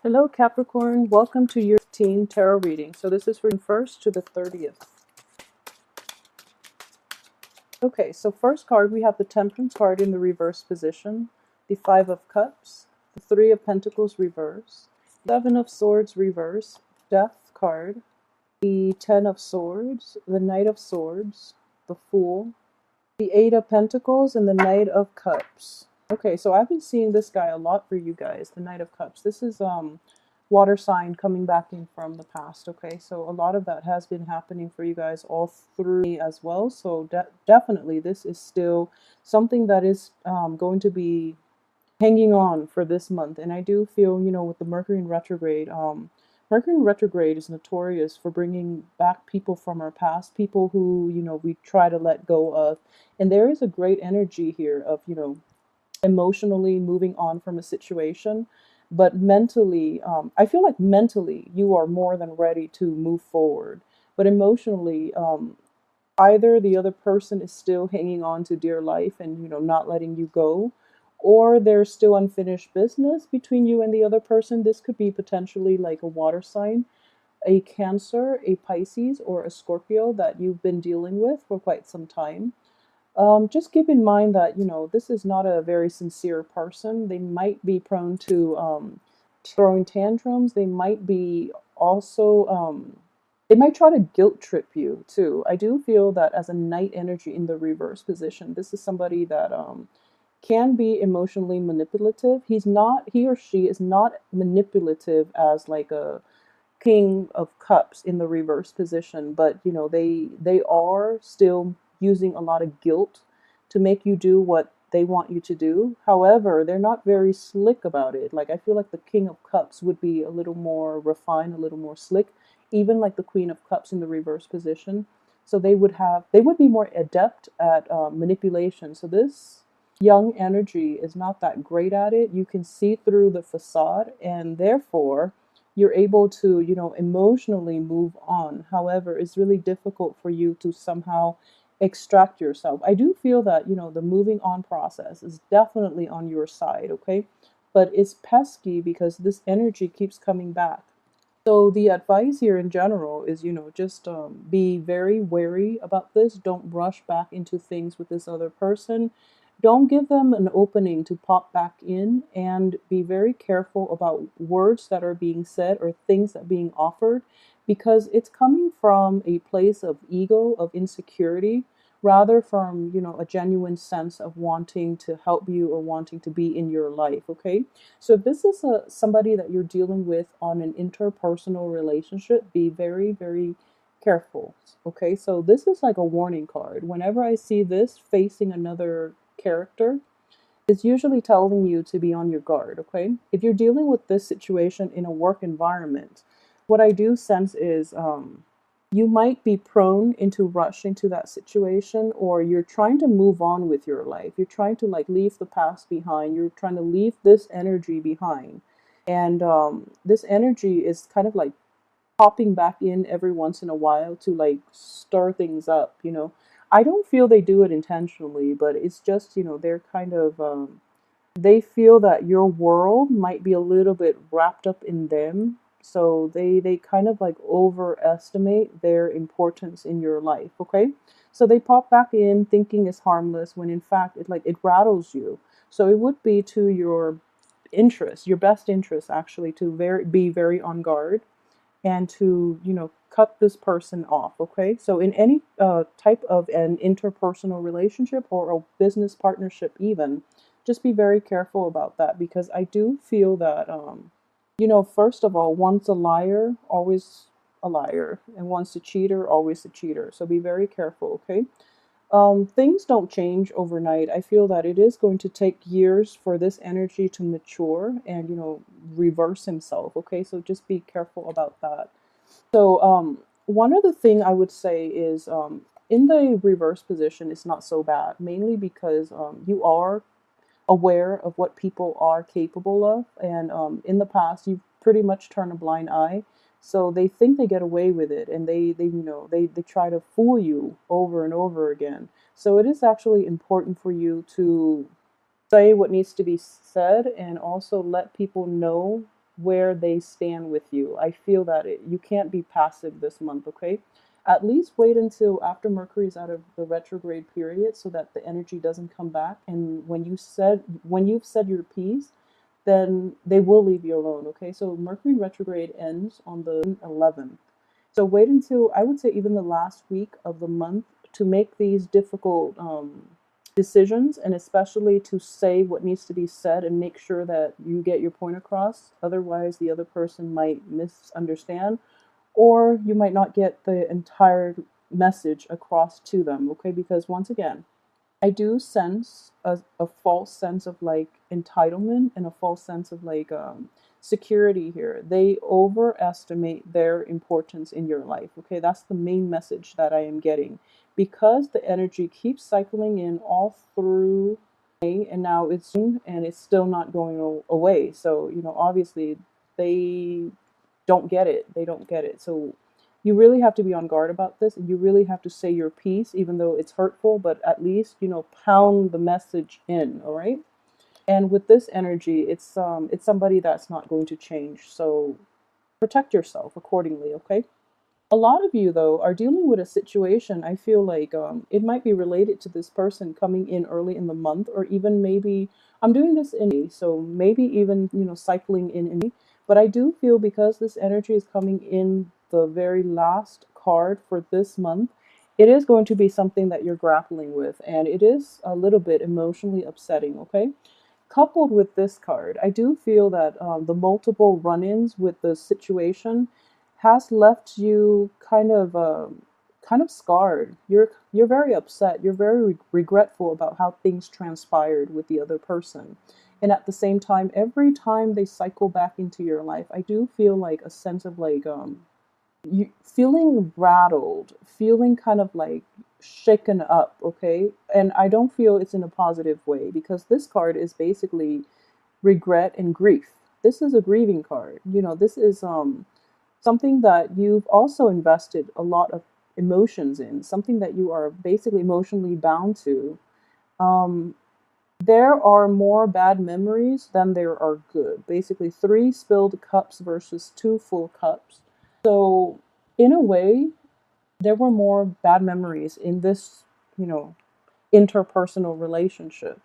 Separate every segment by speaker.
Speaker 1: Hello Capricorn, welcome to your teen tarot reading. So this is from 1st to the 30th. Okay, so first card we have the Temperance card in the reverse position, the 5 of Cups, the 3 of Pentacles reverse, 7 of Swords reverse, Death card, the 10 of Swords, the Knight of Swords, the Fool, the 8 of Pentacles, and the Knight of Cups. Okay, so I've been seeing this guy a lot for you guys, the Knight of Cups. This is water sign coming back in from the past. Okay, so a lot of that has been happening for you guys all through me as well. So definitely this is still something that is going to be hanging on for this month. And I do feel, with the Mercury in retrograde, Mercury in retrograde is notorious for bringing back people from our past, people who, we try to let go of. And there is a great energy here of, emotionally moving on from a situation. But mentally, I feel like mentally you are more than ready to move forward. But emotionally, either the other person is still hanging on to dear life and, not letting you go, or there's still unfinished business between you and the other person. This could be potentially like a water sign, a Cancer, a Pisces, or a Scorpio that you've been dealing with for quite some time. Just keep in mind that, this is not a very sincere person. They might be prone to throwing tantrums. They might be also, they might try to guilt trip you too. I do feel that as a Knight energy in the reverse position, this is somebody that can be emotionally manipulative. He or she is not manipulative as like a King of Cups in the reverse position, but they are still using a lot of guilt to make you do what they want you to do. However, they're not very slick about it. Like I feel like the King of Cups would be a little more refined, a little more slick, even like the Queen of Cups in the reverse position. So they would be more adept at manipulation. So this young energy is not that great at it. You can see through the facade, and therefore you're able to, emotionally move on. However, it's really difficult for you to somehow extract yourself. I do feel that, the moving on process is definitely on your side, okay? But it's pesky because this energy keeps coming back. So the advice here in general is, just be very wary about this. Don't rush back into things with this other person. Don't give them an opening to pop back in, and be very careful about words that are being said or things that are being offered, because it's coming from a place of ego, of insecurity, rather from, a genuine sense of wanting to help you or wanting to be in your life, okay? So if this is somebody that you're dealing with on an interpersonal relationship, be very, very careful, okay? So this is like a warning card. Whenever I see this facing another character, it's usually telling you to be on your guard, okay? If you're dealing with this situation in a work environment, what I do sense is you might be prone into rushing to that situation, or you're trying to move on with your life. You're trying to like leave the past behind. You're trying to leave this energy behind. And this energy is kind of like popping back in every once in a while to like stir things up. I don't feel they do it intentionally, but it's just, they're kind of they feel that your world might be a little bit wrapped up in them, so they kind of like overestimate their importance in your life, okay? So they pop back in thinking it's harmless, when in fact it rattles you. So it would be to your interest, your best interest actually, to be very on guard, and to, cut this person off, okay? So in any type of an interpersonal relationship or a business partnership even, just be very careful about that, because I do feel that, first of all, once a liar, always a liar, and once a cheater, always a cheater. So be very careful, okay? Things don't change overnight. I feel that it is going to take years for this energy to mature and, reverse himself. Okay, so just be careful about that. So, one other thing I would say is, in the reverse position, it's not so bad, mainly because you are aware of what people are capable of, and in the past, you've pretty much turned a blind eye. So they think they get away with it, and they try to fool you over and over again. So it is actually important for you to say what needs to be said, and also let people know where they stand with you. I feel that you can't be passive this month, okay? At least wait until after Mercury's out of the retrograde period so that the energy doesn't come back. And when you've said your piece, then they will leave you alone, okay? So Mercury retrograde ends on the 11th. So wait until, I would say, even the last week of the month to make these difficult decisions, and especially to say what needs to be said and make sure that you get your point across. Otherwise, the other person might misunderstand, or you might not get the entire message across to them, okay? Because once again, I do sense a false sense of like entitlement and a false sense of like security here. They overestimate their importance in your life. Okay, that's the main message that I am getting, because the energy keeps cycling in all through May, and now it's still not going away. So obviously they don't get it. They don't get it. So you really have to be on guard about this, and you really have to say your piece, even though it's hurtful, but at least, pound the message in, all right? And with this energy, it's somebody that's not going to change. So protect yourself accordingly, okay? A lot of you, though, are dealing with a situation. I feel like it might be related to this person coming in early in the month, or even maybe I'm doing this in May, so maybe even cycling in May. But I do feel, because this energy is coming in the very last card for this month, it is going to be something that you're grappling with, and it is a little bit emotionally upsetting. Okay. Coupled with this card, I do feel that the multiple run-ins with the situation has left you kind of scarred. You're very upset. You're very regretful about how things transpired with the other person. And at the same time, every time they cycle back into your life, I do feel like a sense of like you feeling rattled, feeling kind of like shaken up, okay? And I don't feel it's in a positive way, because this card is basically regret and grief. This is a grieving card. This is something that you've also invested a lot of emotions in, something that you are basically emotionally bound to. Um, there are more bad memories than there are good. Basically, 3 spilled cups versus 2 full cups. So, in a way, there were more bad memories in this, you know, interpersonal relationship.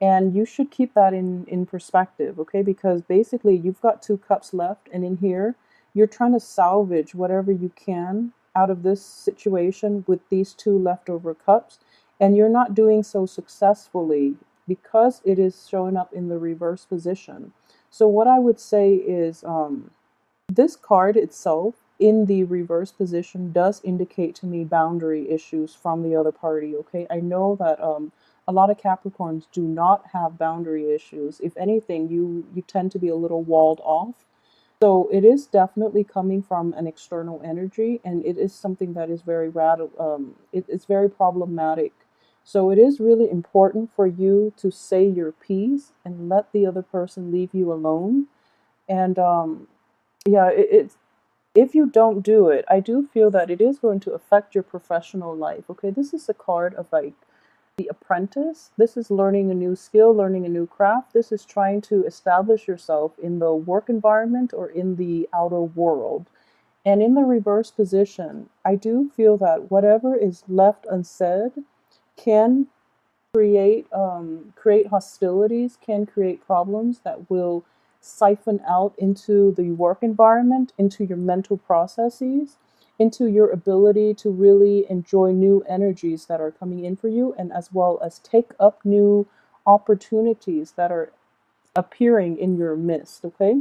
Speaker 1: And you should keep that in perspective, okay? Because basically, you've got 2 cups left, and in here, you're trying to salvage whatever you can out of this situation with these 2 leftover cups, and you're not doing so successfully because it is showing up in the reverse position. So, what I would say is this card itself in the reverse position does indicate to me boundary issues from the other party, okay? I know that a lot of Capricorns do not have boundary issues. If anything, you tend to be a little walled off. So it is definitely coming from an external energy, and it is something that is very it's very problematic. So it is really important for you to say your piece and let the other person leave you alone. And yeah, it's if you don't do it, I do feel that it is going to affect your professional life. Okay, this is a card of like the apprentice. This is learning a new skill, learning a new craft. This is trying to establish yourself in the work environment or in the outer world. And in the reverse position, I do feel that whatever is left unsaid can create hostilities, can create problems that will siphon out into the work environment, into your mental processes, into your ability to really enjoy new energies that are coming in for you, and as well as take up new opportunities that are appearing in your midst, okay?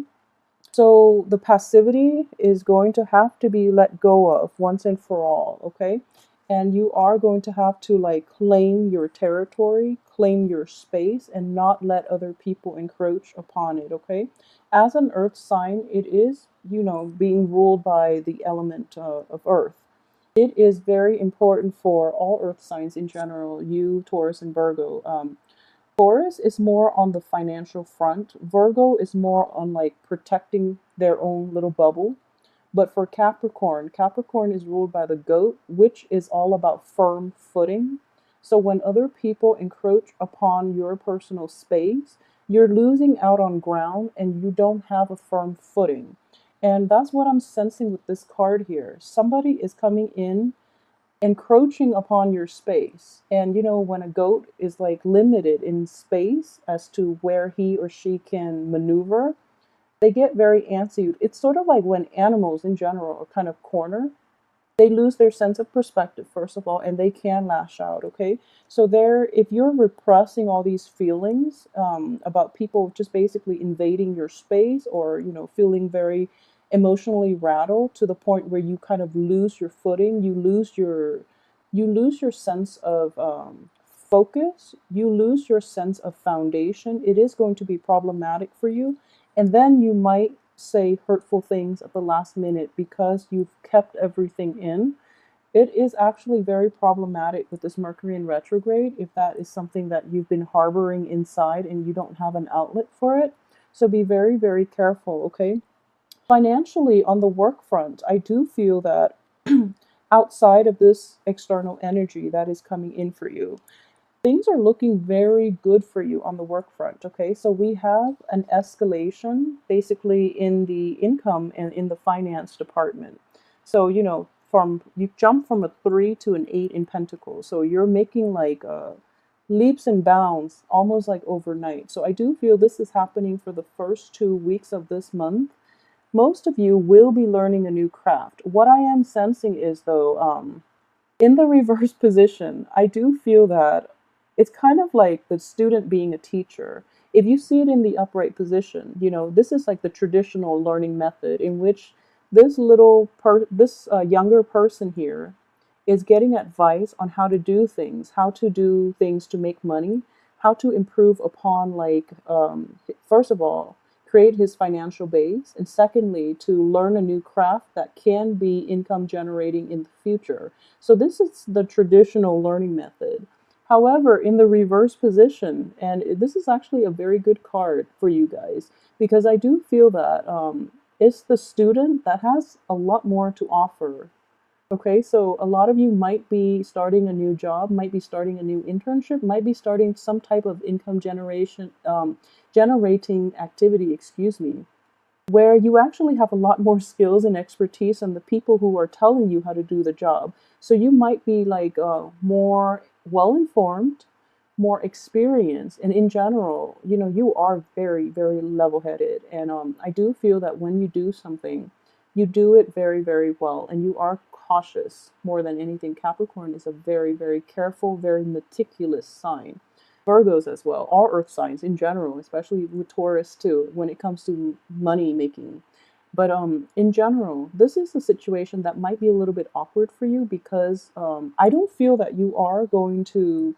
Speaker 1: So the passivity is going to have to be let go of once and for all, okay? And you are going to have to like claim your territory, claim your space, and not let other people encroach upon it, okay? As an earth sign, it is, being ruled by the element of earth. It is very important for all earth signs in general, you, Taurus, and Virgo. Taurus is more on the financial front. Virgo is more on like protecting their own little bubble. But for Capricorn, Capricorn is ruled by the goat, which is all about firm footing. So when other people encroach upon your personal space, You're losing out on ground and you don't have a firm footing. And that's what I'm sensing with this card here. Somebody is coming in, encroaching upon your space. And you know, when a goat is like limited in space as to where he or she can maneuver, they get very antsy. It's sort of like when animals in general are kind of cornered, they lose their sense of perspective, first of all, and they can lash out. Okay, so there, if you're repressing all these feelings about people just basically invading your space, or you know, feeling very emotionally rattled to the point where you kind of lose your footing, you lose your sense of focus, you lose your sense of foundation, it is going to be problematic for you. And then you might say hurtful things at the last minute because you've kept everything in. It is actually very problematic with this Mercury in retrograde if that is something that you've been harboring inside and you don't have an outlet for it. So be very, very careful, okay? Financially, on the work front, I do feel that outside of this external energy that is coming in for you, things are looking very good for you on the work front. Okay, so we have an escalation basically in the income and in the finance department. So you know, from you jump from a 3 to an 8 in pentacles, so you're making like leaps and bounds almost like overnight. So I do feel this is happening for the first 2 weeks of this month. Most of you will be learning a new craft. What I am sensing is though, in the reverse position, I do feel that it's kind of like the student being a teacher. If you see it in the upright position, you know, this is like the traditional learning method in which this younger person here is getting advice on how to do things to make money, how to improve upon, like, first of all, create his financial base, and secondly, to learn a new craft that can be income generating in the future. So this is the traditional learning method. However, in the reverse position, and this is actually a very good card for you guys, because I do feel that it's the student that has a lot more to offer. Okay, so a lot of you might be starting a new job, might be starting a new internship, might be starting some type of income generating activity, excuse me, where you actually have a lot more skills and expertise than the people who are telling you how to do the job. So you might be like more well informed, more experienced, and in general, you know, you are very, very level headed. And I do feel that when you do something, you do it very, very well, and you are cautious more than anything. Capricorn is a very, very careful, very meticulous sign. Virgos as well, all earth signs in general, especially with Taurus too, when it comes to money making. But in general, this is a situation that might be a little bit awkward for you because I don't feel that you are going to,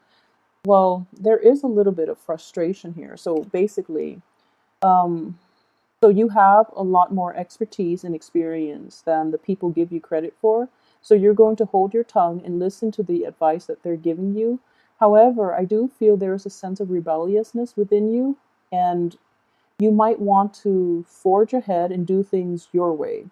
Speaker 1: well, there is a little bit of frustration here. So basically, um, so you have a lot more expertise and experience than the people give you credit for. So you're going to hold your tongue and listen to the advice that they're giving you. However, I do feel there's a sense of rebelliousness within you, and you might want to forge ahead and do things your way.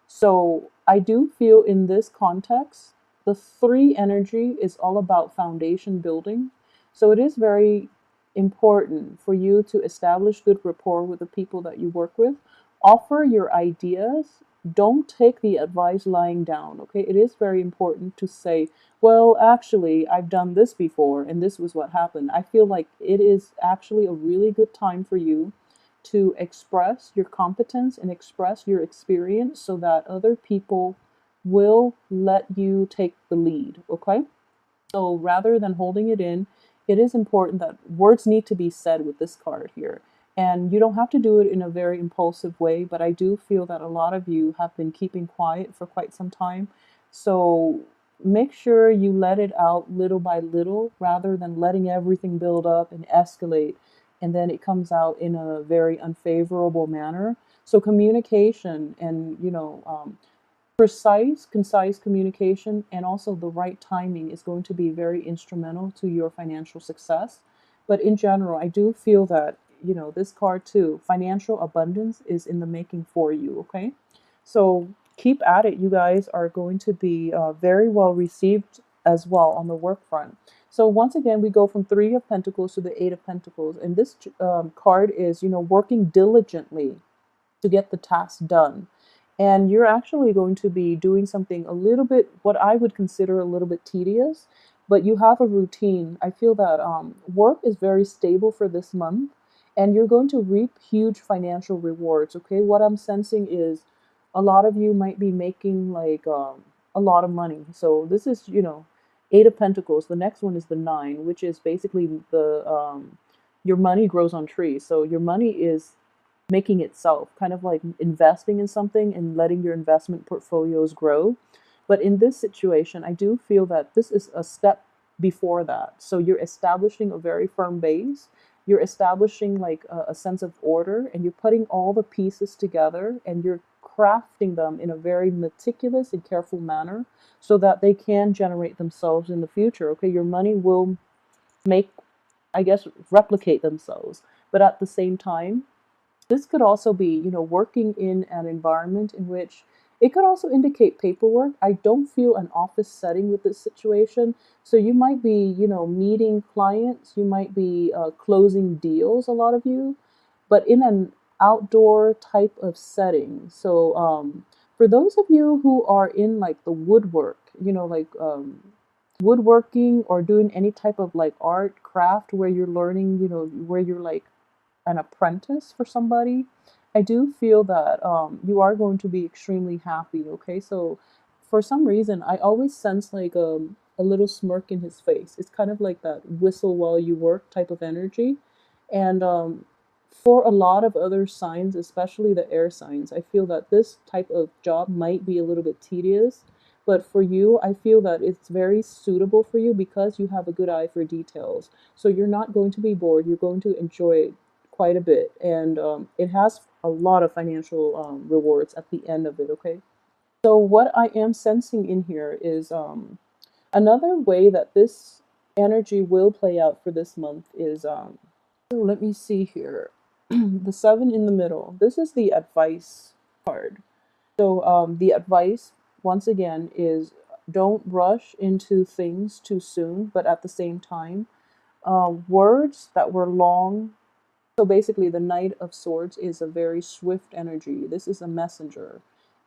Speaker 1: So I do feel in this context, the 3 energy is all about foundation building. So it is very important for you to establish good rapport with the people that you work with. Offer your ideas. Don't take the advice lying down, okay? It is very important to say, well, actually, I've done this before and this was what happened. I feel like it is actually a really good time for you to express your competence and express your experience so that other people will let you take the lead, okay? So rather than holding it in, it is important that words need to be said with this card here. And you don't have to do it in a very impulsive way, but I do feel that a lot of you have been keeping quiet for quite some time. So make sure you let it out little by little rather than letting everything build up and escalate. And then it comes out in a very unfavorable manner. So communication and, precise, concise communication and also the right timing is going to be very instrumental to your financial success. But in general, I do feel that, this card too, financial abundance is in the making for you, okay? So keep at it. You guys are going to be very well received as well on the work front. So once again, we go from Three of Pentacles to the Eight of Pentacles. And this card is, working diligently to get the task done. And you're actually going to be doing something a little bit, what I would consider a little bit tedious, but you have a routine. I feel that work is very stable for this month, and you're going to reap huge financial rewards. Okay, what I'm sensing is a lot of you might be making like a lot of money. So this is, Eight of Pentacles. The next one is the Nine, which is basically the your money grows on trees. So your money is making itself, kind of like investing in something and letting your investment portfolios grow. But in this situation, I do feel that this is a step before that. So you're establishing a very firm base. You're establishing like a sense of order, and you're putting all the pieces together, and you're crafting them in a very meticulous and careful manner so that they can generate themselves in the future. Okay, your money will make, I guess, replicate themselves. But at the same time, this could also be, working in an environment in which it could also indicate paperwork. I don't feel an office setting with this situation. So you might be, meeting clients, you might be closing deals, a lot of you, but in an outdoor type of setting. So for those of you who are in like the woodwork, like woodworking or doing any type of like art, craft, where you're learning, where you're like an apprentice for somebody, I do feel that you are going to be extremely happy. Okay, so for some reason, I always sense like a little smirk in his face. It's kind of like that whistle while you work type of energy. And for a lot of other signs, especially the air signs, I feel that this type of job might be a little bit tedious. But for you, I feel that it's very suitable for you because you have a good eye for details. So you're not going to be bored. You're going to enjoy it quite a bit, and it has a lot of financial rewards at the end of it. Okay, so what I am sensing in here is another way that this energy will play out for this month is so let me see here. The Seven in the middle, this is the advice card. So the advice, once again, is don't rush into things too soon, but at the same time, words that were long. So basically, the Knight of Swords is a very swift energy. This is a messenger.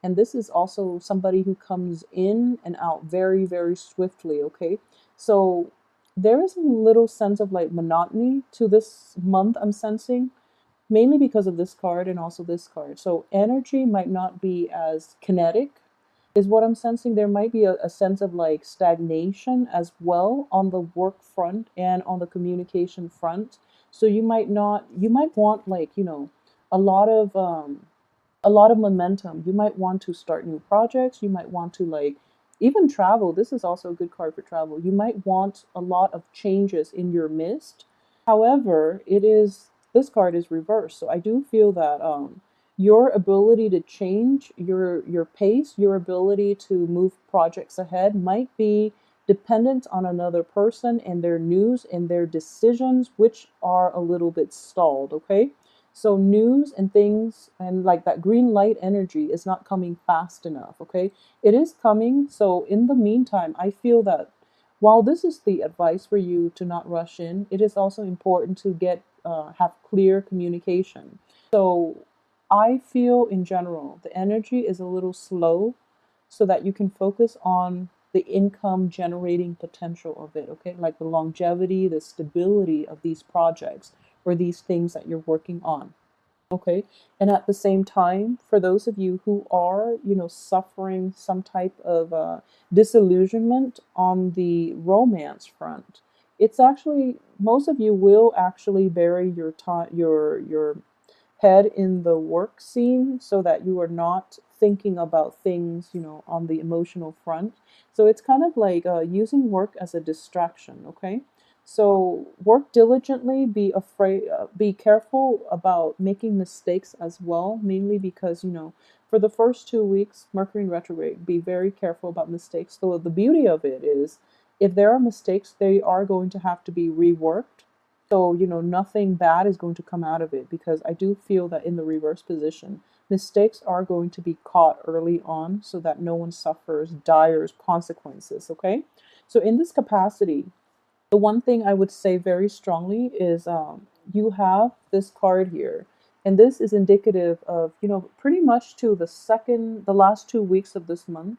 Speaker 1: And this is also somebody who comes in and out very, very swiftly, okay? So there is a little sense of like monotony to this month, I'm sensing, mainly because of this card and also this card. So energy might not be as kinetic, is what I'm sensing. There might be a sense of like stagnation as well on the work front and on the communication front. So you might want like, a lot of a lot of momentum. You might want to start new projects. You might want to like even travel. This is also a good card for travel. You might want a lot of changes in your midst. However, this card is reversed. So I do feel that your ability to change your pace, your ability to move projects ahead might be dependent on another person and their news and their decisions, which are a little bit stalled, okay? So news and things and like that green light energy is not coming fast enough, okay? It is coming. So in the meantime, I feel that while this is the advice for you to not rush in, it is also important to have clear communication. So I feel in general the energy is a little slow so that you can focus on the income generating potential of it, okay? Like the longevity, the stability of these projects or these things that you're working on. Okay. And at the same time, for those of you who are, suffering some type of disillusionment on the romance front, it's actually, most of you will actually bury your time, your head in the work scene so that you are not thinking about things, on the emotional front. So it's kind of like using work as a distraction, okay? So work diligently, be careful about making mistakes as well, mainly because, for the first 2 weeks, Mercury in retrograde, be very careful about mistakes. So the beauty of it is if there are mistakes, they are going to have to be reworked. So, nothing bad is going to come out of it because I do feel that in the reverse position, mistakes are going to be caught early on so that no one suffers dire consequences, okay? So in this capacity, The one thing I would say very strongly is you have this card here, and this is indicative of, pretty much to the last 2 weeks of this month,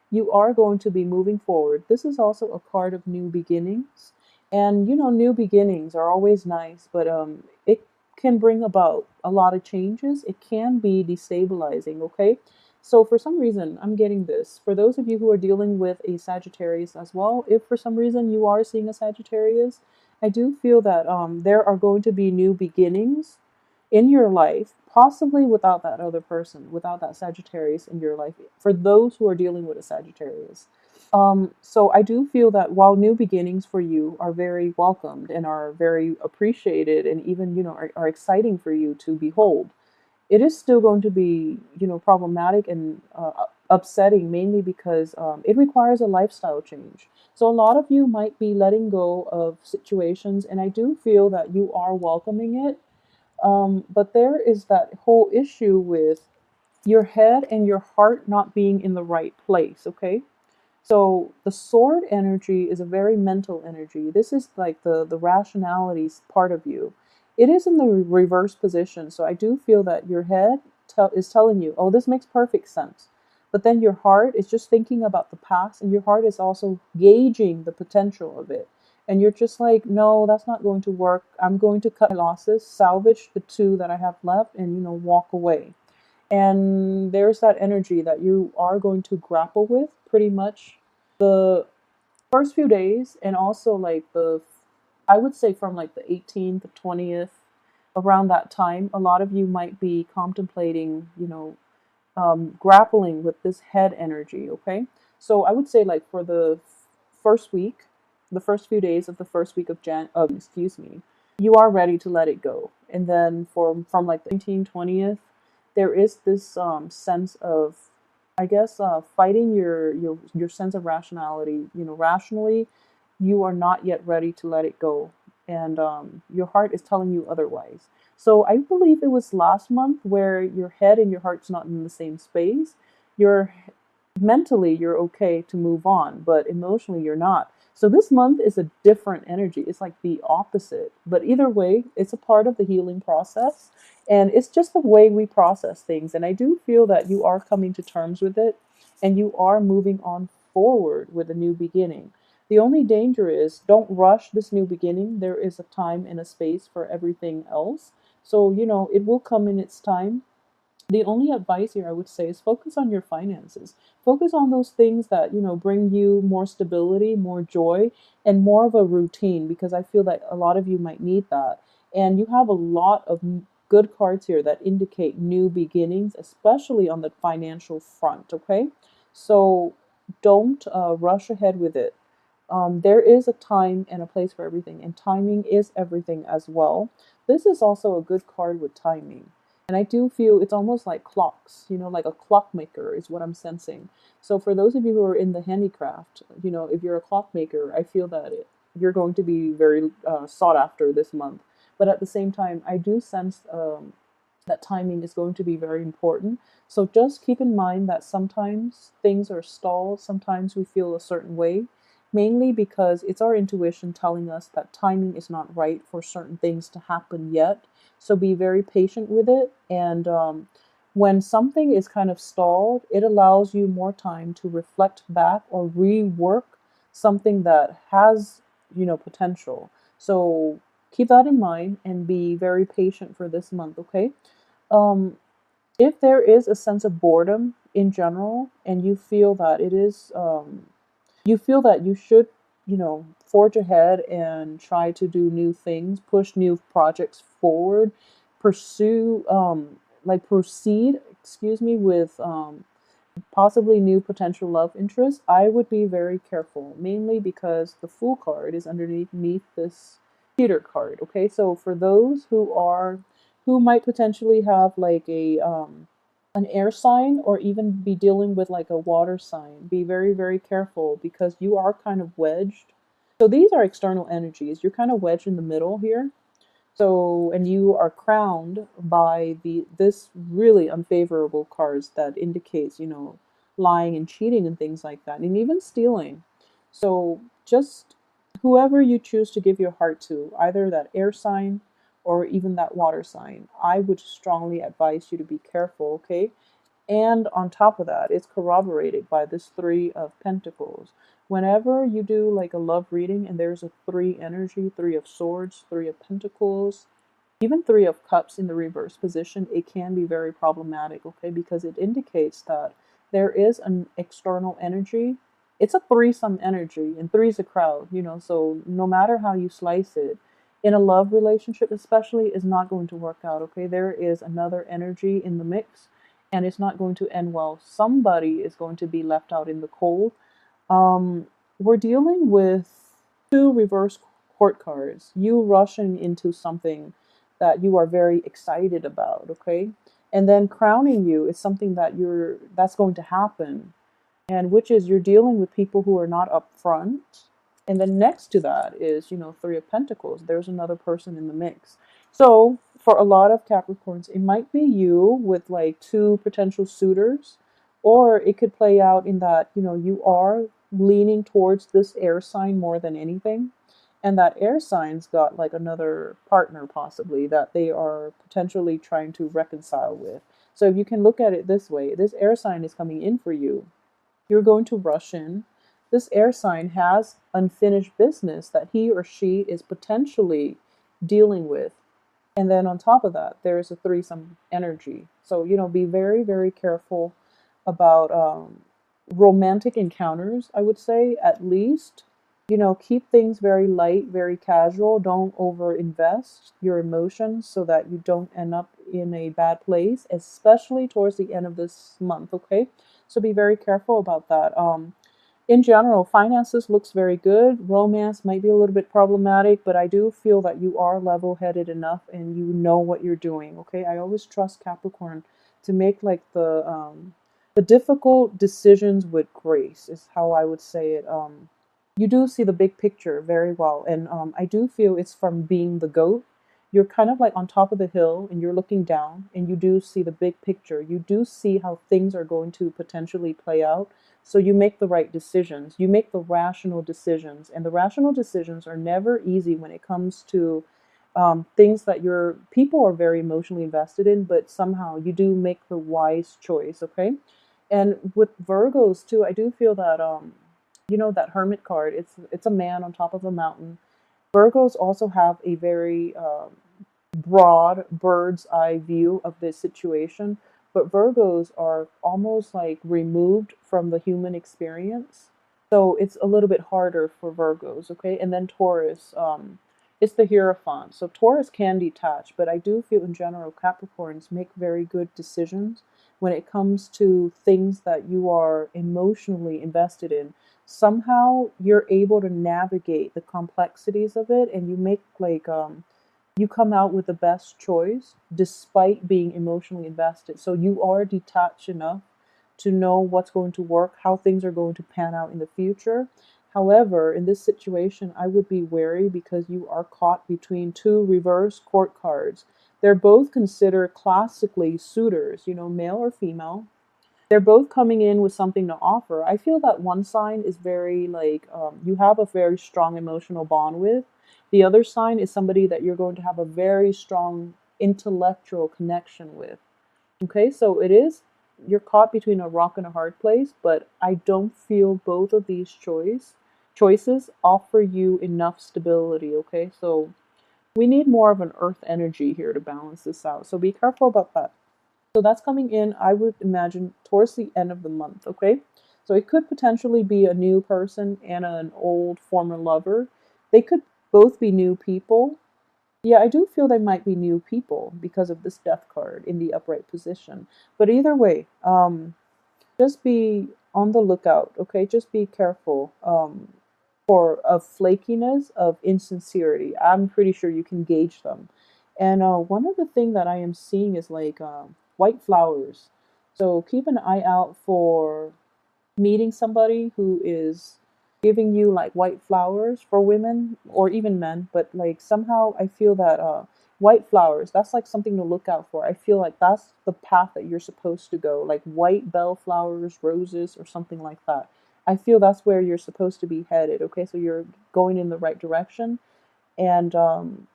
Speaker 1: you are going to be moving forward. This is also a card of new beginnings. And, new beginnings are always nice, but it can bring about a lot of changes. It can be destabilizing, okay? So for some reason, I'm getting this. For those of you who are dealing with a Sagittarius as well, if for some reason you are seeing a Sagittarius, I do feel that there are going to be new beginnings in your life, possibly without that other person, without that Sagittarius in your life, for those who are dealing with a Sagittarius. So I do feel that while new beginnings for you are very welcomed and are very appreciated and even, are exciting for you to behold, it is still going to be, problematic and upsetting, mainly because it requires a lifestyle change. So a lot of you might be letting go of situations, and I do feel that you are welcoming it. But there is that whole issue with your head and your heart not being in the right place, okay? So the sword energy is a very mental energy. This is like the rationality part of you. It is in the reverse position. So I do feel that your head is telling you, oh, this makes perfect sense. But then your heart is just thinking about the past, and your heart is also gauging the potential of it. And you're just like, no, that's not going to work. I'm going to cut my losses, salvage the two that I have left, and, walk away. And there's that energy that you are going to grapple with pretty much the first few days, and also like I would say from like the 18th to 20th, around that time, a lot of you might be contemplating, grappling with this head energy, okay? So I would say like for first week, the first few days of the first week of excuse me, you are ready to let it go. And then from like the 19th, 20th, there is this sense of, I guess, fighting your sense of rationality. Rationally, you are not yet ready to let it go, and your heart is telling you otherwise. So I believe it was last month where your head and your heart's not in the same space. You're mentally you're okay to move on, but emotionally you're not. So this month is a different energy. It's like the opposite. But either way, it's a part of the healing process. And it's just the way we process things. And I do feel that you are coming to terms with it, and you are moving on forward with a new beginning. The only danger is don't rush this new beginning. There is a time and a space for everything else. So, it will come in its time. The only advice here I would say is focus on your finances. Focus on those things that, bring you more stability, more joy, and more of a routine, because I feel that a lot of you might need that. And you have a lot of good cards here that indicate new beginnings, especially on the financial front, okay? So don't rush ahead with it. There is a time and a place for everything, and timing is everything as well. This is also a good card with timing. And I do feel it's almost like clocks, like a clockmaker is what I'm sensing. So for those of you who are in the handicraft, if you're a clockmaker, I feel that you're going to be very sought after this month. But at the same time, I do sense that timing is going to be very important. So just keep in mind that sometimes things are stalled, sometimes we feel a certain way, mainly because it's our intuition telling us that timing is not right for certain things to happen yet. So be very patient with it. And when something is kind of stalled, it allows you more time to reflect back or rework something that has, potential. So keep that in mind and be very patient for this month, okay? Um, if there is a sense of boredom in general, and you feel that you feel that you should, forge ahead and try to do new things, push new projects forward, pursue, proceed, excuse me, with possibly new potential love interests, I would be very careful, mainly because the Fool card is underneath this cheater card. Okay, so for those who might potentially have like an air sign, or even be dealing with like a water sign, be very, very careful, because you are kind of wedged. So these are external energies. You're kind of wedged in the middle here. So, and you are crowned by this really unfavorable cards that indicates, lying and cheating and things like that, and even stealing. So just whoever you choose to give your heart to, either that air sign or even that water sign, I would strongly advise you to be careful, okay? And on top of that, it's corroborated by this Three of Pentacles. Whenever you do like a love reading and there's a three energy, Three of Swords, Three of Pentacles, even Three of Cups in the reverse position, it can be very problematic, okay? Because it indicates that there is an external energy. It's a threesome energy, and three is a crowd, you know, so no matter how you slice it, in a love relationship especially, is not going to work out, okay? There is another energy in the mix, and it's not going to end well. Somebody is going to be left out in the cold. um, we're dealing with two reverse court cards. You rushing into something that you are very excited about, okay? And then crowning you is something that's going to happen, and which is you're dealing with people who are not upfront. And then next to that is, you know, Three of Pentacles. There's another person in the mix. So for a lot of Capricorns, it might be you with like two potential suitors, or it could play out in that, you know, you are leaning towards this air sign more than anything. And that air sign's got like another partner possibly that they are potentially trying to reconcile with. So if you can look at it this way, this air sign is coming in for you. You're going to rush in. This air sign has unfinished business that he or she is potentially dealing with. And then on top of that, there is a threesome energy. So, you know, be very, very careful about romantic encounters, I would say, at least. You know, keep things very light, very casual. Don't over invest your emotions so that you don't end up in a bad place, especially towards the end of this month, okay? So be very careful about that. In general, finances looks very good. Romance might be a little bit problematic, but I do feel that you are level-headed enough and you know what you're doing. Okay, I always trust Capricorn to make like the difficult decisions with grace is how I would say it. You do see the big picture very well, and I do feel it's from being the goat. You're kind of like on top of the hill and you're looking down and you do see the big picture. You do see how things are going to potentially play out, so you make the right decisions. You make the rational decisions. And the rational decisions are never easy when it comes to things that your people are very emotionally invested in, but somehow you do make the wise choice, okay? And with Virgos too, I do feel that you know that Hermit card, it's a man on top of a mountain. Virgos also have a very broad bird's eye view of this situation, but Virgos are almost like removed from the human experience. So it's a little bit harder for Virgos, okay? And then Taurus, it's the Hierophant. So Taurus can detach, but I do feel in general Capricorns make very good decisions when it comes to things that you are emotionally invested in. Somehow you're able to navigate the complexities of it, and you make like you come out with the best choice despite being emotionally invested. So you are detached enough to know what's going to work, how things are going to pan out in the future. However, in this situation, I would be wary because you are caught between two reverse court cards. They're both considered classically suitors, you know, male or female. They're both coming in with something to offer. I feel that one sign is very like you have a very strong emotional bond with. The other sign is somebody that you're going to have a very strong intellectual connection with. Okay, so it is, you're caught between a rock and a hard place, but I don't feel both of these choices offer you enough stability. Okay, so we need more of an earth energy here to balance this out. So be careful about that. So that's coming in, I would imagine, towards the end of the month, okay? So it could potentially be a new person and an old former lover. They could both be new people. Yeah, I do feel they might be new people because of this death card in the upright position. But either way, just be on the lookout, okay? Just be careful for of flakiness, of insincerity. I'm pretty sure you can gauge them. And one of the things that I am seeing is like white flowers. So keep an eye out for meeting somebody who is giving you like white flowers for women or even men, but like somehow I feel that white flowers, that's like something to look out for. I feel like that's the path that you're supposed to go, like white bellflowers, roses, or something like that. I feel that's where you're supposed to be headed. Okay, so you're going in the right direction. And I'm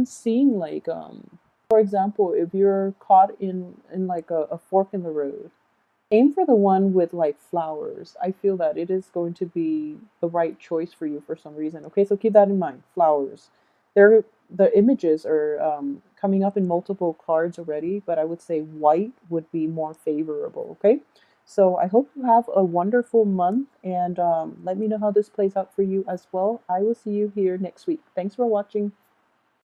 Speaker 1: seeing like for example, if you're caught in like a fork in the road, aim for the one with like flowers. I feel that it is going to be the right choice for you for some reason. Okay, so keep that in mind. Flowers. The images are coming up in multiple cards already, but I would say white would be more favorable. Okay, so I hope you have a wonderful month, and let me know how this plays out for you as well. I will see you here next week. Thanks for watching.